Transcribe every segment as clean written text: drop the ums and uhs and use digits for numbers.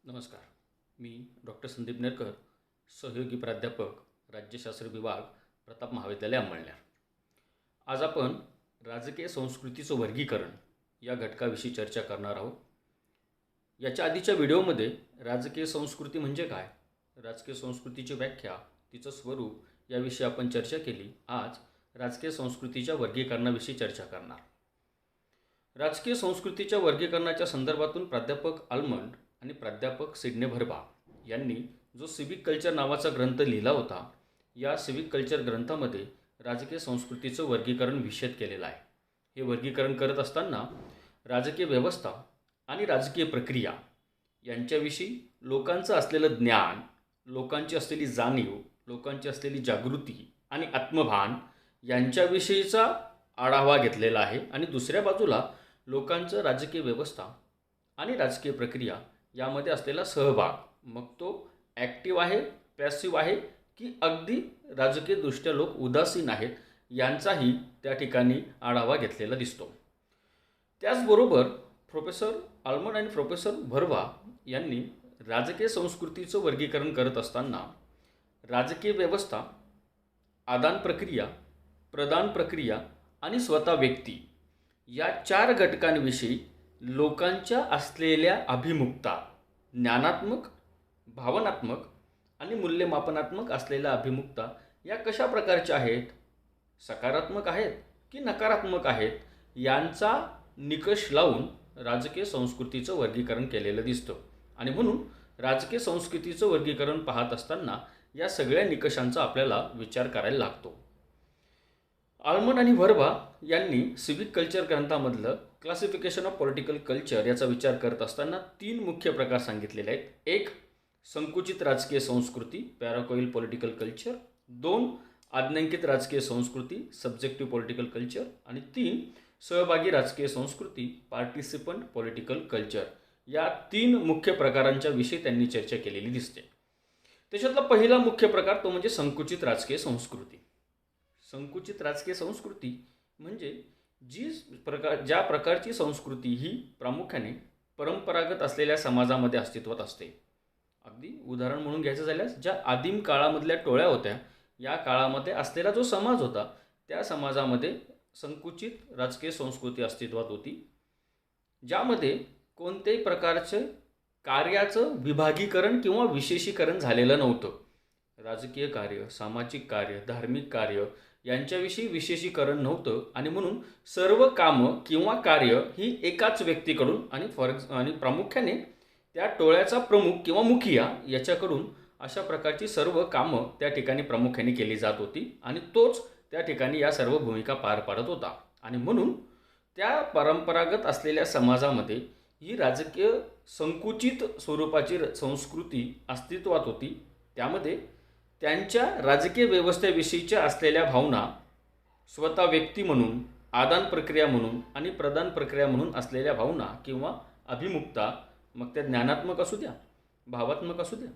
नमस्कार. मी डॉक्टर संदीप नेरकर, सहयोगी प्राध्यापक, राज्यशास्त्र विभाग, प्रताप महाविद्यालय अंमळनेर. आज आपण राजकीय संस्कृतीचं वर्गीकरण या घटकाविषयी चर्चा करणार आहोत. याच्या आधीच्या व्हिडिओमध्ये राजकीय संस्कृती म्हणजे काय, राजकीय संस्कृतीची व्याख्या, तिचं स्वरूप याविषयी आपण चर्चा केली. आज राजकीय संस्कृतीच्या वर्गीकरणाविषयी चर्चा करणार. राजकीय संस्कृतीच्या वर्गीकरणाच्या संदर्भातून प्राध्यापक आल्मंड आणि प्राध्यापक सिडने भरभा यांनी जो सिविक कल्चर नावाचा ग्रंथ लिहिला होता, या सिविक कल्चर ग्रंथामध्ये राजकीय संस्कृतीचं वर्गीकरण विशद केलेलं आहे. हे वर्गीकरण करत असताना राजकीय व्यवस्था आणि राजकीय प्रक्रिया यांच्याविषयी लोकांचं असलेलं ज्ञान, लोकांची असलेली जाणीव, लोकांची असलेली जागृती आणि आत्मभान यांच्याविषयीचा आढावा घेतलेला आहे. आणि दुसऱ्या बाजूला लोकांचं राजकीय व्यवस्था आणि राजकीय प्रक्रिया यामध्ये असलेला सहभाग, मग तो ॲक्टिव्ह आहे, पॅसिव्ह आहे की अगदी राजकीयदृष्ट्या लोक उदासीन आहेत, यांचाही त्या ठिकाणी आढावा घेतलेला दिसतो. त्याचबरोबर प्रोफेसर आल्मंड आणि प्रोफेसर भरभा यांनी राजकीय संस्कृतीचं वर्गीकरण करत असताना राजकीय व्यवस्था, आदान प्रक्रिया, प्रदान प्रक्रिया आणि स्वतः व्यक्ती या 4 घटकांविषयी लोकांच्या असलेल्या अभिमुखता, ज्ञानात्मक, भावनात्मक आणि मूल्यमापनात्मक असलेल्या अभिमुखता या कशा प्रकारच्या आहेत, सकारात्मक आहेत की नकारात्मक आहेत, यांचा निकष लावून राजकीय संस्कृतीचं वर्गीकरण केलेलं दिसतं. आणि म्हणून राजकीय संस्कृतीचं वर्गीकरण पाहत असताना या सगळ्या निकषांचा आपल्याला विचार करायला लागतो. आल्मंड आणि भरभा यांनी सिविक कल्चर ग्रंथामधलं क्लासिफिकेशन ऑफ पॉलिटिकल कल्चर याचा विचार करत असताना 3 मुख्य प्रकार सांगितलेले आहेत. 1 संकुचित राजकीय संस्कृती, पॅराकोइल पॉलिटिकल कल्चर. 2 आज्ञांकित राजकीय संस्कृती, सब्जेक्टिव्ह पॉलिटिकल कल्चर. आणि 3 सहभागी राजकीय संस्कृती, पार्टिसिपंट पॉलिटिकल कल्चर. या 3 मुख्य प्रकारांच्या विषयी त्यांनी चर्चा केलेली दिसते. त्याच्यातला पहिला मुख्य प्रकार तो म्हणजे संकुचित राजकीय संस्कृती. संकुचित राजकीय संस्कृती म्हणजे ज्या प्रकारची संस्कृती ही प्रामुख्याने परंपरागत असलेल्या समाजामध्ये अस्तित्वात असते. अगदी उदाहरण म्हणून घ्यायचं झाल्यास ज्या आदिम काळामधल्या टोळ्या होत्या, या काळामध्ये असलेला जो समाज होता, त्या समाजामध्ये संकुचित राजकीय संस्कृती अस्तित्वात होती, ज्यामध्ये कोणत्याही प्रकारचे कार्याचं विभागीकरण किंवा विशेषीकरण झालेलं नव्हतं. राजकीय कार्य, सामाजिक कार्य, धार्मिक कार्य यांच्याविषयी विशेषीकरण नव्हतं. आणि म्हणून सर्व कामं किंवा कार्य ही एकाच व्यक्तीकडून आणि प्रामुख्याने त्या टोळ्याचा प्रमुख किंवा मुखिया याच्याकडून अशा प्रकारची सर्व कामं त्या ठिकाणी प्रामुख्याने केली जात होती. आणि तोच त्या ठिकाणी या सर्व भूमिका पार पाडत होता. आणि म्हणून त्या परंपरागत असलेल्या समाजामध्ये ही राजकीय संकुचित स्वरूपाची संस्कृती अस्तित्वात होती. त्यामध्ये त्यांच्या राजकीय व्यवस्थेविषयीच्या असलेल्या भावना स्वतः व्यक्ती म्हणून, आदान प्रक्रिया म्हणून आणि प्रदान प्रक्रिया म्हणून असलेल्या भावना किंवा अभिमुखता, मग त्या ज्ञानात्मक असू द्या, भावात्मक असू द्या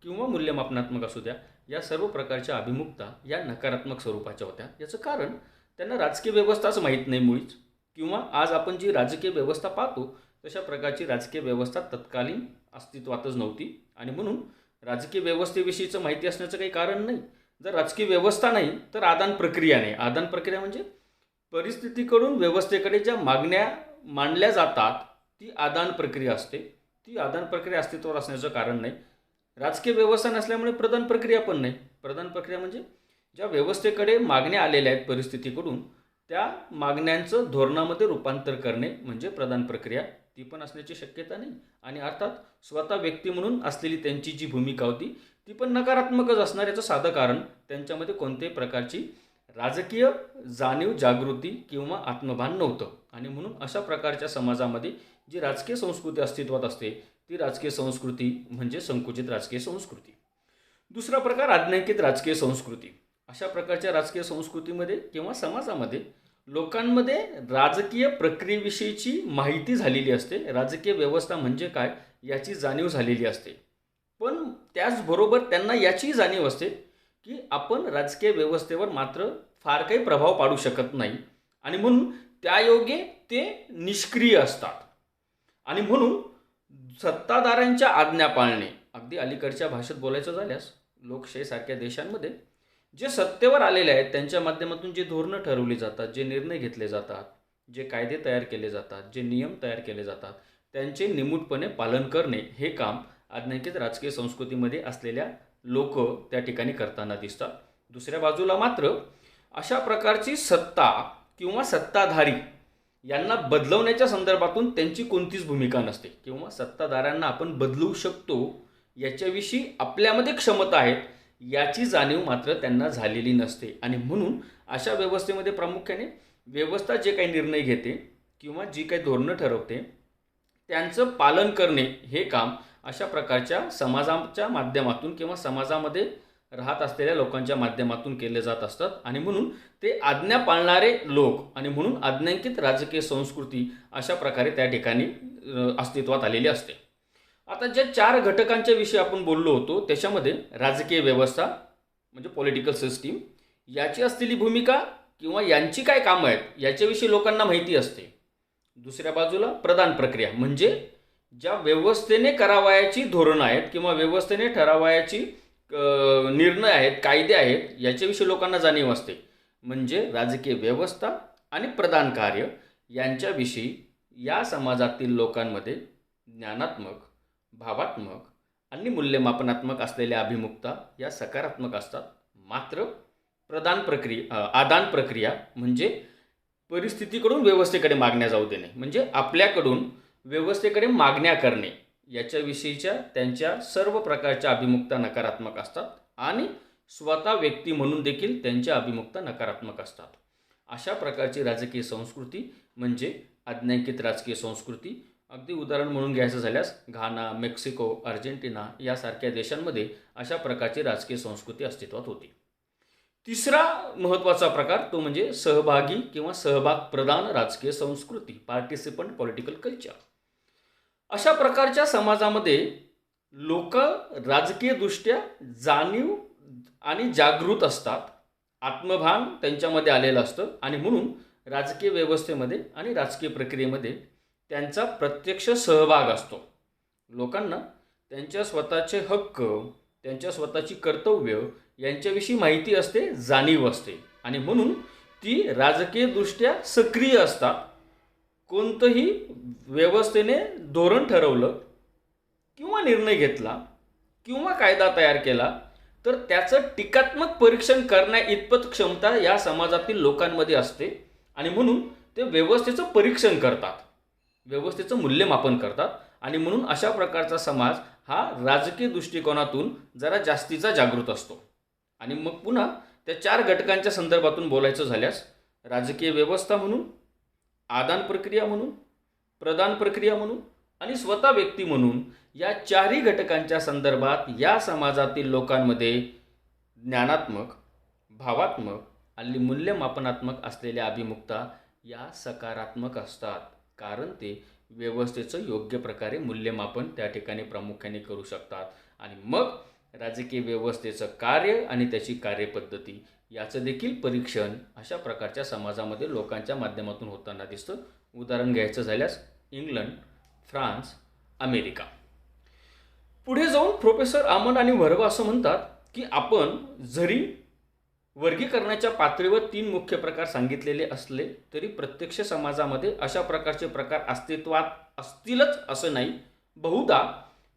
किंवा मूल्यमापनात्मक असू द्या, या सर्व प्रकारच्या अभिमुखता या नकारात्मक स्वरूपाच्या होत्या. याचं कारण त्यांना राजकीय व्यवस्थाच माहीत नाही मुळीच, किंवा आज आपण जी राजकीय व्यवस्था पाहतो तशा प्रकारची राजकीय व्यवस्था तत्कालीन अस्तित्वातच नव्हती. आणि म्हणून राजकीय व्यवस्थेविषयीचं माहिती असण्याचं काही कारण नाही. जर राजकीय व्यवस्था नाही तर आदान प्रक्रिया नाही. आदान प्रक्रिया म्हणजे परिस्थितीकडून व्यवस्थेकडे ज्या मागण्या मांडल्या जातात ती आदान प्रक्रिया असते. ती आदान प्रक्रिया अस्तित्वात असण्याचं कारण नाही. राजकीय व्यवस्था नसल्यामुळे प्रदान प्रक्रिया पण नाही. प्रदान प्रक्रिया म्हणजे ज्या व्यवस्थेकडे मागण्या आलेल्या आहेत परिस्थितीकडून, त्या मागण्यांचं धोरणामध्ये रूपांतर करणे म्हणजे प्रदान प्रक्रिया, ती पण असण्याची शक्यता नाही. आणि अर्थात स्वतः व्यक्ती म्हणून असलेली त्यांची जी भूमिका होती ती पण नकारात्मकच असणार. याचं साधं कारण त्यांच्यामध्ये कोणत्याही प्रकारची राजकीय जाणीव, जागृती किंवा आत्मभान नव्हतं. आणि म्हणून अशा प्रकारच्या समाजामध्ये जी राजकीय संस्कृती अस्तित्वात असते ती राजकीय संस्कृती म्हणजे संकुचित राजकीय संस्कृती. दुसरा प्रकार आज्ञांकित राजकीय संस्कृती. अशा प्रकारच्या राजकीय संस्कृतीमध्ये किंवा समाजामध्ये लोकांमध्ये राजकीय प्रक्रियेविषयीची माहिती झालेली असते, राजकीय व्यवस्था म्हणजे काय याची जाणीव झालेली असते. पण त्याचबरोबर त्यांना याची जाणीव असते की आपण राजकीय व्यवस्थेवर मात्र फार काही प्रभाव पाडू शकत नाही. आणि म्हणून त्यायोगे ते निष्क्रिय असतात. आणि म्हणून सत्ताधाऱ्यांच्या आज्ञा पाळणे. अगदी अलीकडच्या भाषेत बोलायचं झाल्यास लोकशाहीसारख्या देशांमध्ये जे सत्तेवर आलेले आहेत त्यांच्या माध्यमातून जे धोरणं ठरवली जातात, जे निर्णय घेतले जातात, जे कायदे तयार केले जातात, जे नियम तयार केले जातात, त्यांचे निमूटपणे पालन करणे हे काम अज्ञांकित राजकीय संस्कृतीमध्ये असलेल्या लोक त्या ठिकाणी करताना दिसतात. दुसऱ्या बाजूला मात्र अशा प्रकारची सत्ता किंवा सत्ताधारी यांना बदलवण्याच्या संदर्भातून त्यांची कोणतीच भूमिका नसते किंवा सत्ताधाऱ्यांना आपण बदलू शकतो याच्याविषयी आपल्यामध्ये क्षमता आहेत याची जाणीव मात्र त्यांना झालेली नसते. आणि म्हणून अशा व्यवस्थेमध्ये प्रामुख्याने व्यवस्था जे काही निर्णय घेते किंवा जी काही धोरणं ठरवते त्यांचं पालन करणे हे काम अशा प्रकारच्या समाजाच्या माध्यमातून किंवा समाजामध्ये राहत असलेल्या लोकांच्या माध्यमातून केले जात असतात. आणि म्हणून ते आज्ञा पाळणारे लोक आणि म्हणून आज्ञांकित राजकीय संस्कृती अशा प्रकारे त्या ठिकाणी अस्तित्वात आलेली असते. आता ज्या 4 घटकांच्या विषयी आपण बोललो होतो त्याच्यामध्ये राजकीय व्यवस्था म्हणजे पॉलिटिकल सिस्टीम याची असलेली भूमिका किंवा यांची काय कामं आहेत याच्याविषयी लोकांना माहिती असते. दुसऱ्या बाजूला प्रधान प्रक्रिया म्हणजे ज्या व्यवस्थेने करावयाची धोरणं आहेत किंवा व्यवस्थेने ठरावयाची निर्णय आहेत, कायदे आहेत याच्याविषयी लोकांना जाणीव असते. म्हणजे राजकीय व्यवस्था आणि प्रधान कार्य यांच्याविषयी या समाजातील लोकांमध्ये ज्ञानात्मक, भावात्मक आणि मूल्यमापनात्मक असलेल्या अभिमुखता या सकारात्मक असतात. मात्र आदान प्रक्रिया म्हणजे परिस्थितीकडून व्यवस्थेकडे मागण्या जाऊ देणे म्हणजे आपल्याकडून व्यवस्थेकडे मागण्या करणे याच्याविषयीच्या त्यांच्या सर्व प्रकारच्या अभिमुखता नकारात्मक असतात आणि स्वतः व्यक्ती म्हणून देखील त्यांच्या अभिमुखता नकारात्मक असतात. अशा प्रकारची राजकीय संस्कृती म्हणजे अज्ञांकित राजकीय संस्कृती. अगदी उदाहरण म्हणून घ्यायचं झाल्यास घाना, मेक्सिको, अर्जेंटिना यासारख्या देशांमध्ये अशा प्रकारची राजकीय संस्कृती अस्तित्वात होती. तिसरा महत्त्वाचा प्रकार तो म्हणजे सहभागी किंवा सहभाग प्रधान राजकीय संस्कृती, पार्टिसिपंट पॉलिटिकल कल्चर. अशा प्रकारच्या समाजामध्ये लोक राजकीयदृष्ट्या जाणीव आणि जागृत असतात, आत्मभान त्यांच्यामध्ये आलेलं असतं आणि म्हणून राजकीय व्यवस्थेमध्ये आणि राजकीय प्रक्रियेमध्ये त्यांचा प्रत्यक्ष सहभाग असतो. लोकांना त्यांच्या स्वतःचे हक्क, त्यांच्या स्वतःची कर्तव्य यांच्याविषयी माहिती असते, जाणीव असते आणि म्हणून ती राजकीयदृष्ट्या सक्रिय असतात. कोणतंही व्यवस्थेने धोरण ठरवलं किंवा निर्णय घेतला किंवा कायदा तयार केला तर त्याचं टीकात्मक परीक्षण करण्या इतपत क्षमता या समाजातील लोकांमध्ये असते आणि म्हणून ते व्यवस्थेचं परीक्षण करतात, व्यवस्थेचं मूल्यमापन करतात आणि म्हणून अशा प्रकारचा समाज हा राजकीय दृष्टिकोनातून जरा जास्तीचा जागृत असतो. आणि मग पुन्हा त्या 4 घटकांच्या संदर्भातून बोलायचं झाल्यास राजकीय व्यवस्था म्हणून, आदान प्रक्रिया म्हणून, प्रदान प्रक्रिया म्हणून आणि स्वतः व्यक्ती म्हणून या 4ही घटकांच्या संदर्भात या समाजातील लोकांमध्ये ज्ञानात्मक, भावात्मक आणि मूल्यमापनात्मक असलेल्या अभिमुखता या सकारात्मक असतात. कारण ते व्यवस्थेचं योग्य प्रकारे मूल्यमापन त्या ठिकाणी प्रामुख्याने करू शकतात आणि मग राजकीय व्यवस्थेचं कार्य आणि त्याची कार्यपद्धती याचं देखील परीक्षण अशा प्रकारच्या समाजामध्ये लोकांच्या माध्यमातून होताना दिसतं. उदाहरण घ्यायचं झाल्यास इंग्लंड, फ्रान्स, अमेरिका. पुढे जाऊन प्रोफेसर आमन आणि वर्वा असं म्हणतात की आपण जरी वर्गीकरणाच्या पातळीवर 3 मुख्य प्रकार सांगितलेले असले तरी प्रत्यक्ष समाजामध्ये अशा प्रकारचे प्रकार अस्तित्वात असतीलच असं नाही. बहुधा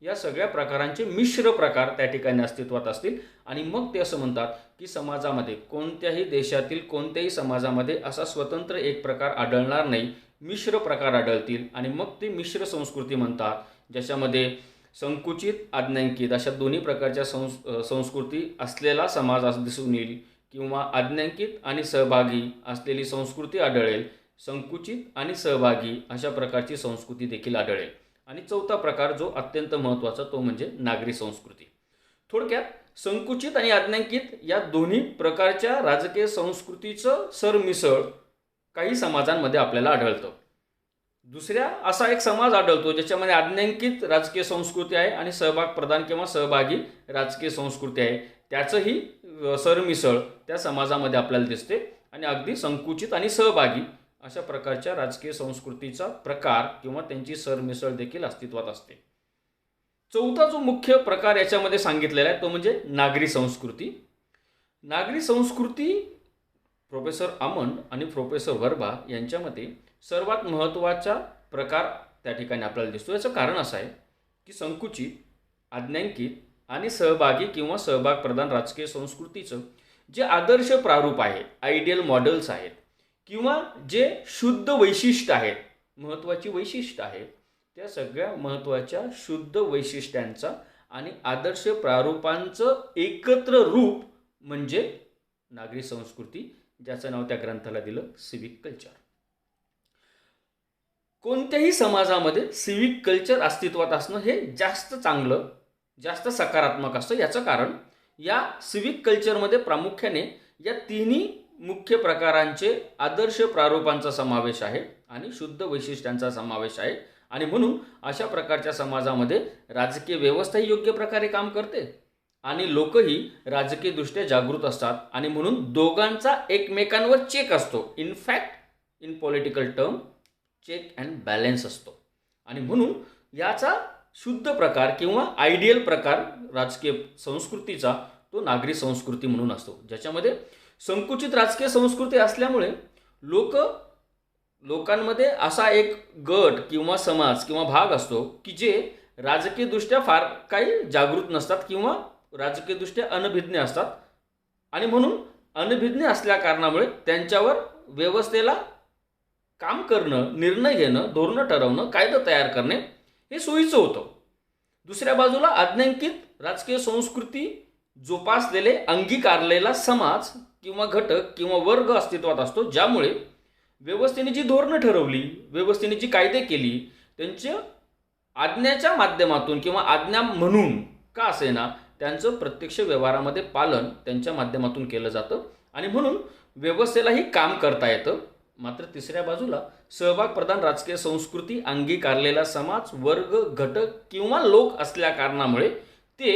या सगळ्या प्रकारांचे मिश्र प्रकार त्या ठिकाणी अस्तित्वात असतील आणि मग ते असं म्हणतात की समाजामध्ये कोणत्याही देशातील कोणत्याही समाजामध्ये असा स्वतंत्र एक प्रकार आढळणार नाही, मिश्र प्रकार आढळतील आणि मग ते मिश्र संस्कृती म्हणतात, ज्याच्यामध्ये संकुचित, आज्ञांकित अशा दोन्ही प्रकारच्या संस्कृती असलेला समाज दिसून येईल किंवा आज्ञांकित आणि सहभागी असलेली संस्कृती आढळेल, संकुचित आणि सहभागी अशा प्रकारची संस्कृती देखील आढळेल. आणि चौथा प्रकार जो अत्यंत महत्त्वाचा तो म्हणजे नागरी संस्कृती. थोडक्यात संकुचित आणि आज्ञांकित या दोन्ही प्रकारच्या राजकीय संस्कृतीचं सरमिसळ काही समाजांमध्ये आपल्याला आढळतं. दुसऱ्या असा एक समाज आढळतो ज्याच्यामध्ये आज्ञांकित राजकीय संस्कृती आहे आणि सहभाग प्रधान किंवा सहभागी राजकीय संस्कृती आहे. त्याचंही सरमिसळ त्या समाजामध्ये आपल्याला दिसते आणि अगदी संकुचित आणि सहभागी अशा प्रकारच्या राजकीय संस्कृतीचा प्रकार किंवा त्यांची सरमिसळ देखील अस्तित्वात असते. चौथा जो मुख्य प्रकार याच्यामध्ये सांगितलेला आहे तो म्हणजे नागरी संस्कृती. नागरी संस्कृती प्रोफेसर अमन आणि प्रोफेसर वर्बा यांच्या मते सर्वात महत्त्वाचा प्रकार त्या ठिकाणी आपल्याला दिसतो. याचं कारण असं आहे की संकुचित, आज्ञांकित आणि सहभागी किंवा सहभाग प्रधान राजकीय संस्कृतीचं जे आदर्श प्रारूप आहे, आयडियल मॉडेल्स आहेत किंवा जे शुद्ध वैशिष्ट्य आहेत, महत्त्वाची वैशिष्ट्य आहेत, त्या सगळ्या महत्त्वाच्या शुद्ध वैशिष्ट्यांचा आणि आदर्श प्रारूपांचं एकत्र रूप म्हणजे नागरी संस्कृती, ज्याचं नाव त्या ग्रंथाला दिलं सिविक कल्चर. कोणत्याही समाजामध्ये सिविक कल्चर अस्तित्वात असणं हे जास्त चांगलं, जास्त सकारात्मक असतं. याचं कारण या सिविक कल्चरमध्ये प्रामुख्याने या तिन्ही मुख्य प्रकारांचे आदर्श प्रारूपांचा समावेश आहे आणि शुद्ध वैशिष्ट्यांचा समावेश आहे. आणि म्हणून अशा प्रकारच्या समाजामध्ये राजकीय व्यवस्थाही योग्य प्रकारे काम करते आणि लोकही राजकीयदृष्ट्या जागृत असतात आणि म्हणून दोघांचा एकमेकांवर चेक असतो. In fact in political term check and balance असतो. आणि म्हणून याचा शुद्ध प्रकार किंवा आयडियल प्रकार राजकीय संस्कृतीचा तो नागरी संस्कृती म्हणून असतो, ज्याच्यामध्ये संकुचित राजकीय संस्कृती असल्यामुळे लोकांमध्ये असा एक गट किंवा समाज किंवा भाग असतो की जे राजकीयदृष्ट्या फार काही जागृत नसतात किंवा राजकीयदृष्ट्या अनभिज्ञ असतात. आणि म्हणून अनभिज्ञ असल्या कारणामुळे त्यांच्यावर व्यवस्थेला काम करणं, निर्णय घेणं, धोरणं ठरवणं, कायदा तयार करणे हे सोयीचं होतं. दुसऱ्या बाजूला आज्ञांकित राजकीय संस्कृती जोपासलेले, अंगीकारलेला समाज किंवा घटक किंवा वर्ग अस्तित्वात असतो, ज्यामुळे व्यवस्थेने जी धोरणं ठरवली, व्यवस्थेने जी कायदे केली, त्यांच्या आज्ञाच्या माध्यमातून किंवा आज्ञा म्हणून का असेना त्यांचं प्रत्यक्ष व्यवहारामध्ये पालन त्यांच्या माध्यमातून केलं जातं आणि म्हणून व्यवस्थेलाही काम करता येतं. मात्र तिसऱ्या बाजूला सहभाग प्रधान राजकीय संस्कृती, अंगीकारलेला समाज, वर्ग, घटक किंवा लोक असल्या कारणामुळे ते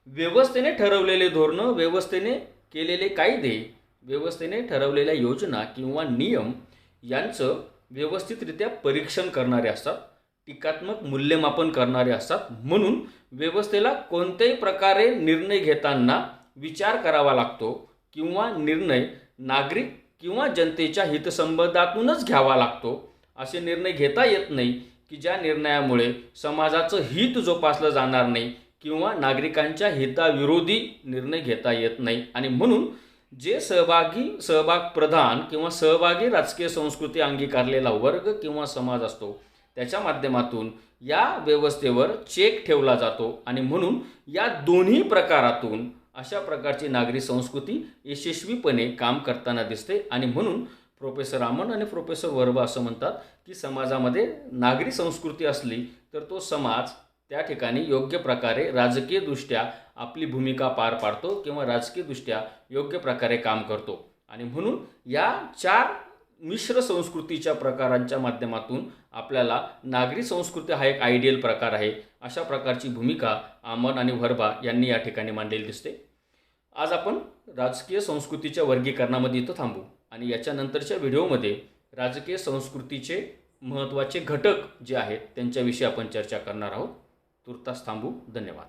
व्यवस्थेने ठरवलेले धोरणं, व्यवस्थेने केलेले कायदे, व्यवस्थेने ठरवलेल्या योजना किंवा नियम यांचं व्यवस्थितरित्या परीक्षण करणारे असतात, टीकात्मक मूल्यमापन करणारे असतात. म्हणून व्यवस्थेला कोणत्याही प्रकारे निर्णय घेताना विचार करावा लागतो किंवा निर्णय नागरिक किंवा जनतेच्या हितसंबंधातूनच घ्यावा लागतो. असे निर्णय घेता येत नाही की ज्या निर्णयामुळे समाजाचं हित जोपासलं जाणार नाही किंवा नागरिकांच्या हिताविरोधी निर्णय घेता येत नाही. आणि म्हणून जे सहभाग प्रधान किंवा सहभागी राजकीय संस्कृती अंगीकारलेला वर्ग किंवा समाज असतो त्याच्या माध्यमातून या व्यवस्थेवर चेक ठेवला जातो आणि म्हणून या दोन्ही प्रकारातून अशा प्रकारची नागरी संस्कृती यशस्वीपणे काम करताना दिसते. आणि म्हणून प्रोफेसर अमन आणि प्रोफेसर वर्बा असं म्हणतात की समाजामध्ये नागरी संस्कृती असली तर तो समाज त्या ठिकाणी योग्य प्रकारे राजकीयदृष्ट्या आपली भूमिका पार पाडतो किंवा राजकीयदृष्ट्या योग्य प्रकारे काम करतो. आणि म्हणून या 4 मिश्र संस्कृतीच्या प्रकारांच्या माध्यमातून आपल्याला नागरी संस्कृती हा एक आयडियल प्रकार आहे, अशा प्रकारची भूमिका अमन आणि वर्बा यांनी या ठिकाणी मांडलेली दिसते. आज आपण राजकीय संस्कृतीच्या वर्गीकरणामध्ये इथं थांबू आणि याच्यानंतरच्या व्हिडिओमध्ये राजकीय संस्कृतीचे महत्त्वाचे घटक जे आहेत त्यांच्याविषयी आपण चर्चा करणार आहोत. तुर्तास थांबू. धन्यवाद.